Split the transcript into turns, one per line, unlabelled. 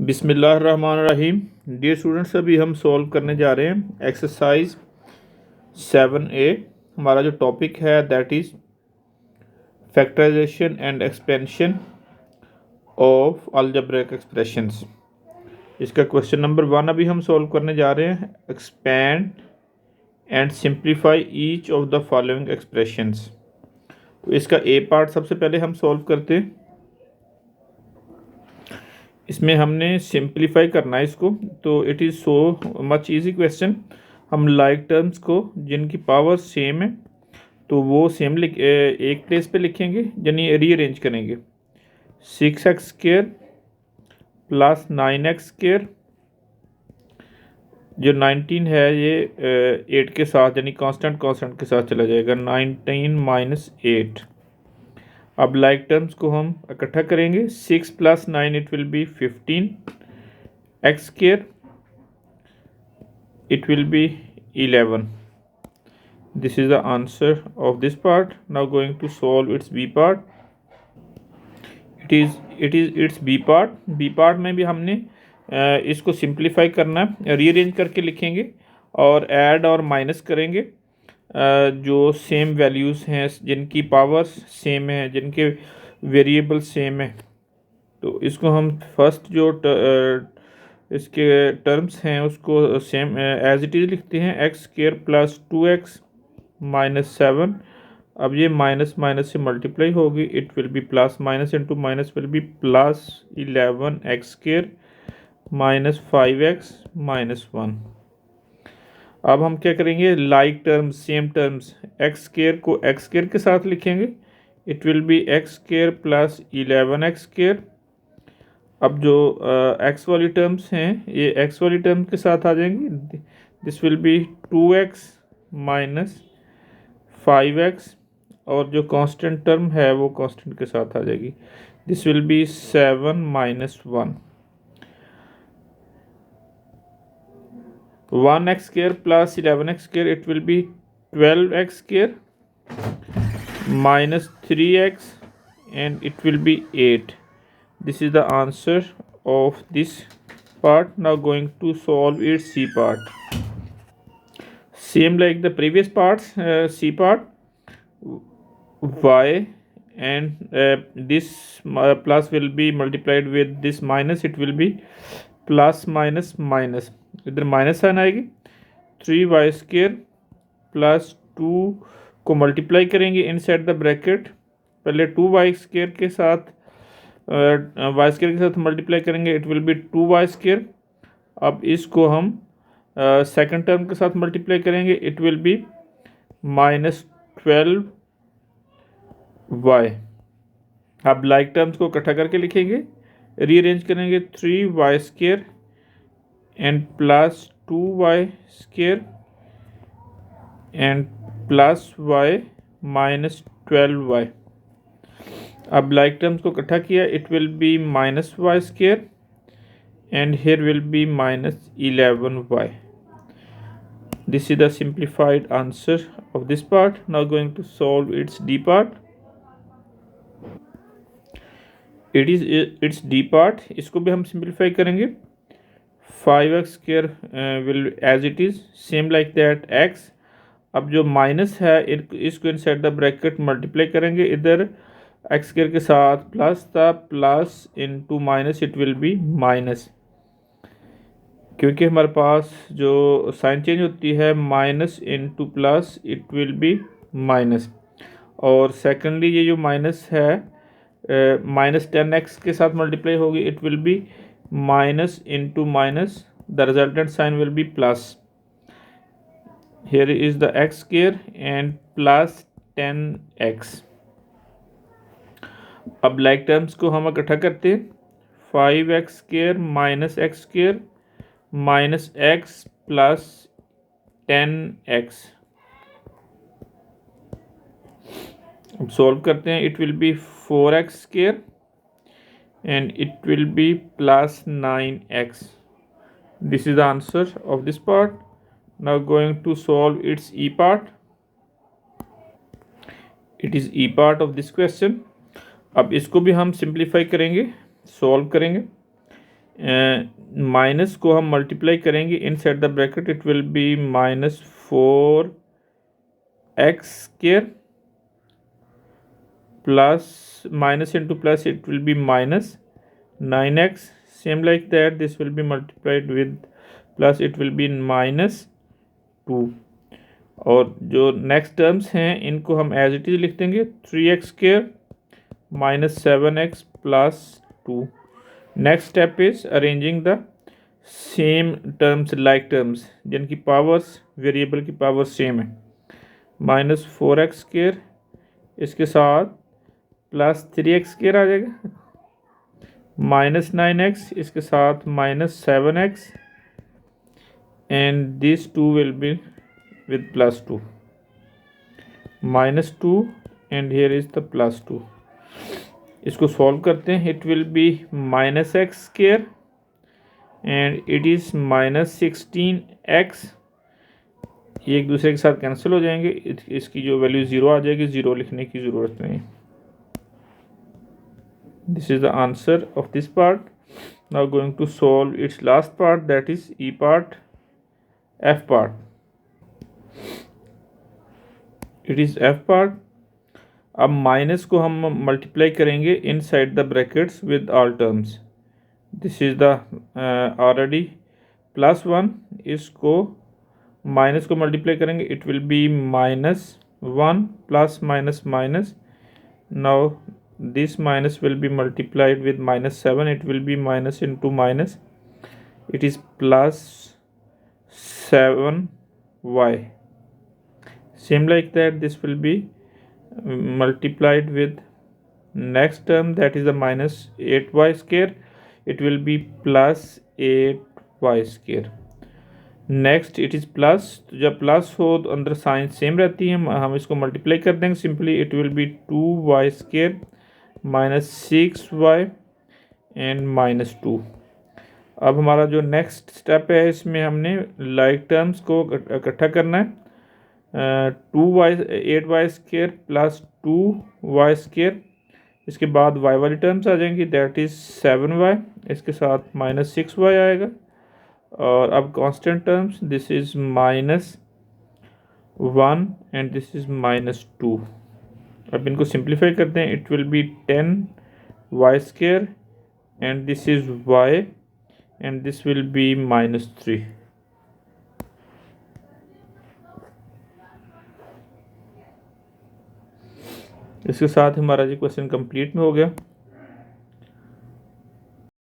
बिस्मिल्लाहिर्रहमानिर्रहीम। Dear students, अभी हम सॉल्व करने जा रहे हैं एक्सरसाइज 7A। हमारा जो टॉपिक है that is factorization and expansion of algebraic expressions. इसका क्वेश्चन नंबर 1 अभी हम सॉल्व करने जा रहे हैं। Expand and simplify each of the following expressions. तो इसका ए पार्ट सबसे पहले हम सॉल्व करते हैं। इसमें हमने सिंप्लीफाई करना है इसको, तो it is so much easy question. हम लाइक टर्म्स को जिनकी पावर सेम है तो वो सेम एक प्लेस पे लिखेंगे, यानी रीअरेंज करेंगे। 6x² प्लस 9x², जो 19 है ये 8 के साथ यानी कांस्टेंट के साथ चला जाएगा। 19 माइनस 8। अब लाइक टर्म्स को हम इकट्ठा करेंगे। 6 plus 9 it will B 15 x², it will be 11. This is the answer of this part. Now going to solve its b part. it is its b part. b part में भी हमने इसको simplify करना है, रीअरेंज करके लिखेंगे और add और माइनस करेंगे जो सेम वैल्यूज़ हैं, जिनकी पावर्स सेम है, जिनके वेरिएबल सेम है। तो इसको हम फर्स्ट जो इसके टर्म्स हैं उसको सेम एज इट इज़ लिखते हैं। x² plus 2x minus 7। अब ये माइनस माइनस से मल्टीप्लाई होगी, it will be plus minus into minus will be plus 11x² minus 5x minus 1। अब हम क्या करेंगे, like terms same terms, x² को x² के साथ लिखेंगे, it will B x² plus 11x²। अब जो x वाली टर्म्स हैं ये x वाली टर्म के साथ आ जाएंगी। This will be 2x minus 5x, और जो कांस्टेंट टर्म है वो कांस्टेंट के साथ आ जाएगी। This will be 7 minus 1। 1x² plus 11x², it will B 12x² minus 3x and it will be 8. This is the answer of this part. Now going to solve its C part. Same like the previous parts, C part, y and this plus will be multiplied with this minus, it will be plus minus minus, इधर minus sign आएगी। 3y² plus 2 को multiply करेंगे inside the bracket. पहले 2y² के साथ y² के साथ multiply करेंगे, इट विल बी 2y²। अब इसको हम सेकंड टर्म के साथ मल्टीप्लाई करेंगे, it will be minus 12y। अब लाइक टर्म्स को इकट्ठा करके लिखेंगे, रीअरेंज करेंगे। 3y² and plus 2y² and plus y minus 12y। अब लाइक टर्म्स को इकट्ठा किया, it will be minus y² and here will be minus 11y। This is the simplified answer of this part. Now going to solve its D part. It is its D part, इसको भी हम simplify करेंगे। 5x² will as it is same like that x। अब जो minus है इसको inside the bracket multiply करेंगे, इधर x² के साथ प्लस था, plus into minus, it will be minus, क्योंकि हमारे पास जो साइन चेंज होती है minus into plus, it will be minus. और सेकेंडली ये जो माइनस है माइनस 10x के साथ मल्टीप्लाई होगी, it will be minus into minus, the resultant sign will be plus. Here is the x² and plus 10x। अब like terms को हम इकट्ठा करते हैं। 5x² minus x² minus x plus 10x। अब सॉल्व करते हैं, it will B 4x² and it will be plus 9x. This is the answer of this part. Now going to solve its E part. It is E part of this question. अब इसको भी हम simplify करेंगे, solve करेंगे। Minus को हम multiply करेंगे inside the bracket, it will B -4x² plus minus into plus, it will be -9x. Same like that, this will be multiplied with plus, it will be -2. और जो next terms हैं इनको हम as it is लिख देंगे 3x² -7x + 2. Next step is arranging the same terms like terms जिनकी powers variable की power same है. -4x² इसके साथ +3x² आ जाएगा, -9x इसके साथ -7x, and this 2 will be with +2, -2 and here is the +2. इसको सॉल्व करते हैं. It will B -x² and it is -16x. ये एक दूसरे के साथ कैंसिल हो जाएंगे. इसकी जो वैल्यू 0 आ जाएगी, 0 लिखने की ज़रूरत नहीं. This is the answer of this part. Now going to solve its last part, that is E part, F part. It is F part. अब माइनस को हम मल्टीप्लाई करेंगे inside the brackets with all terms. This is the already +1. इसको minus को multiply करेंगे, it will be -1 plus minus minus. Now this minus will be multiplied with -7, it will be minus into minus, it is +7y. Same like that, this will be multiplied with next term, that is the -8y². It will be +8y². Next it is plus. तो जब plus हो तो अंदर sign same रहती है, हम इसको multiply कर देंगे simply. It will B 2y² -6y and -2. अब हमारा जो नेक्स्ट स्टेप है, इसमें हमने लाइक टर्म्स को इकट्ठा करना है. 8y² + 2y². इसके बाद y वाली टर्म्स आ जाएंगी, दैट इज़ 7y. इसके साथ -6y आएगा. और अब constant terms, this is -1 and this is -2. अब इनको सिंप्लीफाई करते हैं. It will B 10y² and this is y and this will be -3. इसके साथ हमारा जी क्वेश्चन कंप्लीट में हो गया.